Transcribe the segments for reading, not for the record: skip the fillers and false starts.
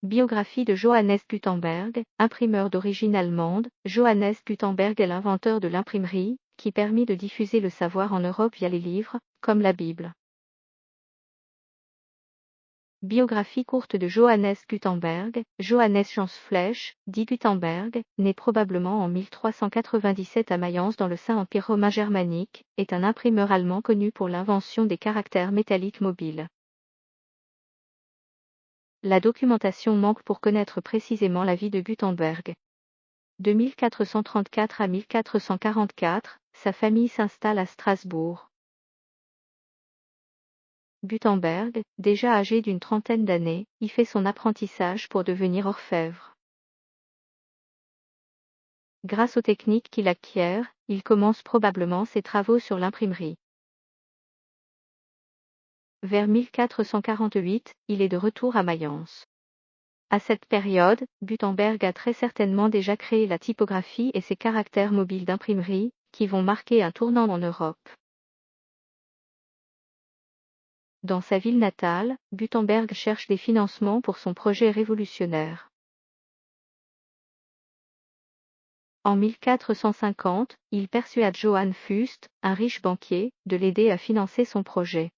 Biographie de Johannes Gutenberg, imprimeur d'origine allemande. Johannes Gutenberg est l'inventeur de l'imprimerie, qui permit de diffuser le savoir en Europe via les livres, comme la Bible. Biographie courte de Johannes Gutenberg. Johannes Jans Flech, dit Gutenberg, né probablement en 1397 à Mayence dans le Saint-Empire romain germanique, est un imprimeur allemand connu pour l'invention des caractères métalliques mobiles. La documentation manque pour connaître précisément la vie de Gutenberg. De 1434 à 1444, sa famille s'installe à Strasbourg. Gutenberg, déjà âgé d'une trentaine d'années, y fait son apprentissage pour devenir orfèvre. Grâce aux techniques qu'il acquiert, il commence probablement ses travaux sur l'imprimerie. Vers 1448, il est de retour à Mayence. À cette période, Gutenberg a très certainement déjà créé la typographie et ses caractères mobiles d'imprimerie, qui vont marquer un tournant en Europe. Dans sa ville natale, Gutenberg cherche des financements pour son projet révolutionnaire. En 1450, il persuade Johann Fust, un riche banquier, de l'aider à financer son projet.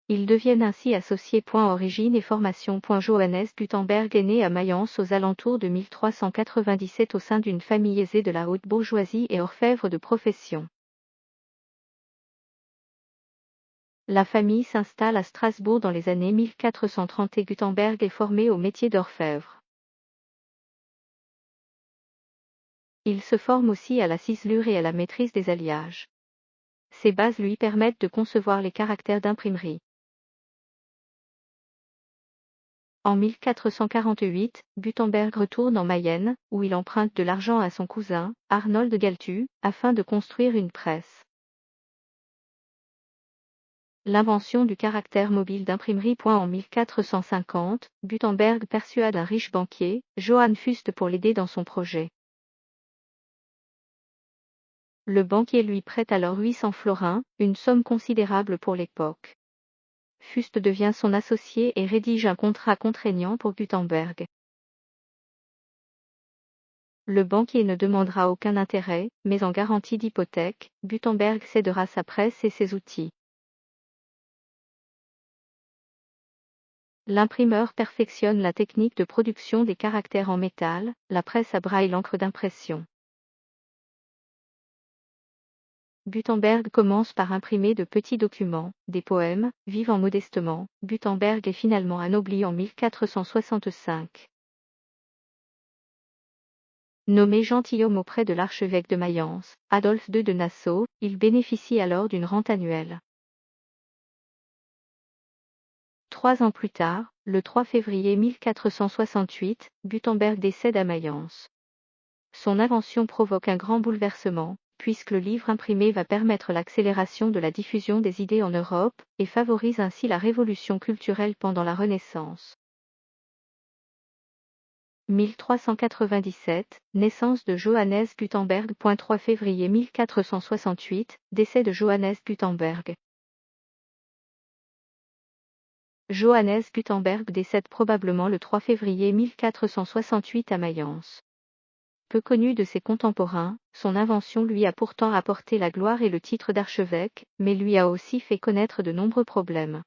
Ils deviennent ainsi associés. Origine et formation. Johannes Gutenberg est né à Mayence aux alentours de 1397 au sein d'une famille aisée de la haute bourgeoisie et orfèvre de profession. La famille s'installe à Strasbourg dans les années 1430 et Gutenberg est formé au métier d'orfèvre. Il se forme aussi à la ciselure et à la maîtrise des alliages. Ces bases lui permettent de concevoir les caractères d'imprimerie. En 1448, Gutenberg retourne en Mayenne, où il emprunte de l'argent à son cousin, Arnold Galtu, afin de construire une presse. L'invention du caractère mobile d'imprimerie. En 1450, Gutenberg persuade un riche banquier, Johann Fust, pour l'aider dans son projet. Le banquier lui prête alors 800 florins, une somme considérable pour l'époque. Fust devient son associé et rédige un contrat contraignant pour Gutenberg. Le banquier ne demandera aucun intérêt, mais en garantie d'hypothèque, Gutenberg cédera sa presse et ses outils. L'imprimeur perfectionne la technique de production des caractères en métal, la presse à braille, l'encre d'impression. Gutenberg commence par imprimer de petits documents, des poèmes, vivant modestement. Gutenberg est finalement anobli en 1465. Nommé gentilhomme auprès de l'archevêque de Mayence, Adolphe II de Nassau, il bénéficie alors d'une rente annuelle. 3 ans plus tard, le 3 février 1468, Gutenberg décède à Mayence. Son invention provoque un grand bouleversement, puisque le livre imprimé va permettre l'accélération de la diffusion des idées en Europe, et favorise ainsi la révolution culturelle pendant la Renaissance. 1397, naissance de Johannes Gutenberg. 3 février 1468, décès de Johannes Gutenberg. Johannes Gutenberg décède probablement le 3 février 1468 à Mayence. Peu connu de ses contemporains, son invention lui a pourtant apporté la gloire et le titre d'archevêque, mais lui a aussi fait connaître de nombreux problèmes.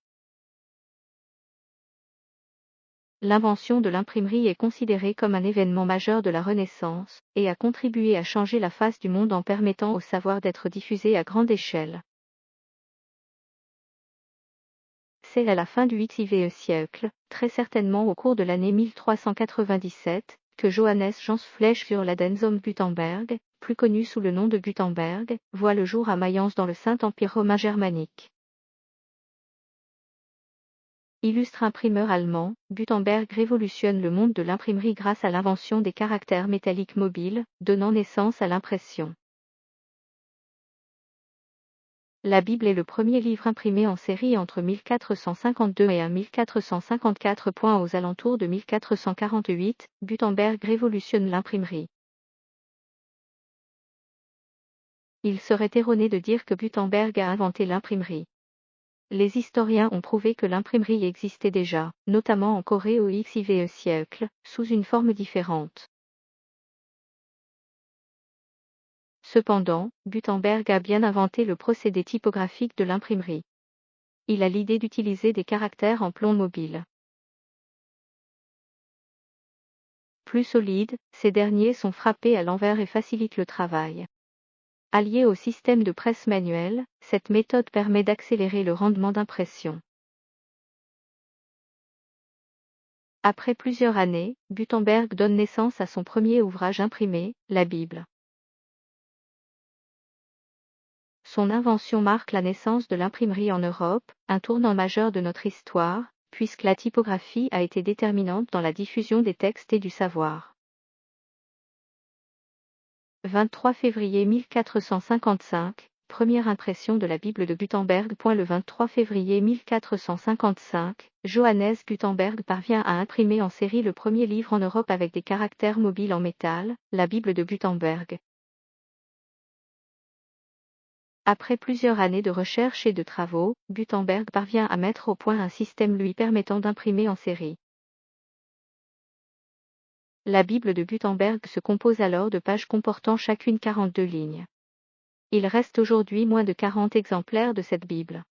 L'invention de l'imprimerie est considérée comme un événement majeur de la Renaissance, et a contribué à changer la face du monde en permettant au savoir d'être diffusé à grande échelle. C'est à la fin du XIe siècle, très certainement au cours de l'année 1397, que Johannes Jans Flech sur l'Adensom Gutenberg, plus connu sous le nom de Gutenberg, voit le jour à Mayence dans le Saint-Empire romain germanique. Illustre imprimeur allemand, Gutenberg révolutionne le monde de l'imprimerie grâce à l'invention des caractères métalliques mobiles, donnant naissance à l'impression. La Bible est le premier livre imprimé en série entre 1452 et 1454. Aux alentours de 1448, Gutenberg révolutionne l'imprimerie. Il serait erroné de dire que Gutenberg a inventé l'imprimerie. les historiens ont prouvé que l'imprimerie existait déjà, notamment en Corée au XIVe siècle, sous une forme différente. Cependant, Gutenberg a bien inventé le procédé typographique de l'imprimerie. Il a l'idée d'utiliser des caractères en plomb mobile. Plus solides, ces derniers sont frappés à l'envers et facilitent le travail. Alliée au système de presse manuelle, cette méthode permet d'accélérer le rendement d'impression. Après plusieurs années, Gutenberg donne naissance à son premier ouvrage imprimé, la Bible. Son invention marque la naissance de l'imprimerie en Europe, un tournant majeur de notre histoire, puisque la typographie a été déterminante dans la diffusion des textes et du savoir. 23 février 1455, première impression de la Bible de Gutenberg. Le 23 février 1455, Johannes Gutenberg parvient à imprimer en série le premier livre en Europe avec des caractères mobiles en métal, la Bible de Gutenberg. Après plusieurs années de recherche et de travaux, Gutenberg parvient à mettre au point un système lui permettant d'imprimer en série. La Bible de Gutenberg se compose alors de pages comportant chacune 42 lignes. Il reste aujourd'hui moins de 40 exemplaires de cette Bible.